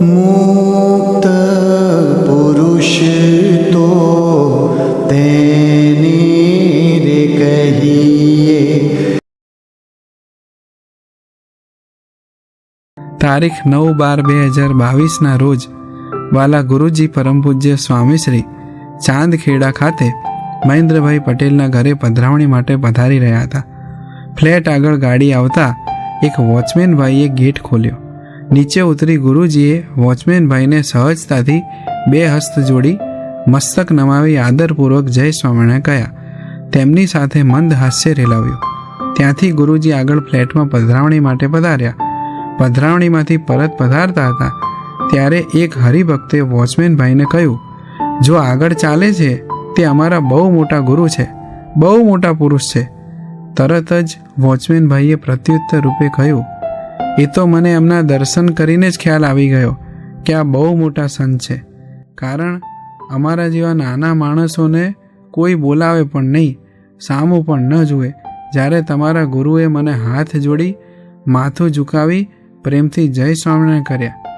મુક્ત પુરુષ તો તેને રે કહીએ. તારીખ 9/12/2022ના રોજ વાલા ગુરુજી પરમ પૂજ્ય સ્વામીશ્રી ચાંદખેડા ખાતે મહેન્દ્રભાઈ પટેલના ઘરે પધરાવણી માટે પધારી રહ્યા હતા. ફ્લેટ આગળ ગાડી આવતા એક વોચમેન ભાઈએ ગેટ ખોલ્યો. નીચે ઉતરી ગુરુજીએ વોચમેન ભાઈને સહજતાથી 2 હસ્ત જોડી મસ્તક નમાવી આદરપૂર્વક જય સ્વામિનારાયણ કહ્યા. તેમની સાથે મંદ હાસ્ય રેલાવ્યું. ત્યાંથી ગુરુજી આગળ ફ્લેટમાં પધરાવણી માટે પધાર્યા. પધરાવણીમાંથી પરત પધારતા હતા ત્યારે એક હરિભક્તે વોચમેન ભાઈને કહ્યું, જો આગળ ચાલે છે તે અમારા બહુ મોટા ગુરુ છે, બહુ મોટા પુરુષ છે. તરત જ વોચમેન ભાઈએ પ્રત્યુત્તર રૂપે કહ્યું, એ તો મને એમના દર્શન કરીને જ ખ્યાલ આવી ગયો કે આ બહુ મોટા સંત છે. કારણ અમારા જેવા નાના માણસોને કોઈ બોલાવે પણ નહીં, સામું પણ ન જુએ. જ્યારે તમારા ગુરુએ મને હાથ જોડી માથું ઝુકાવી પ્રેમથી જય સ્વામિનારાયણ કર્યા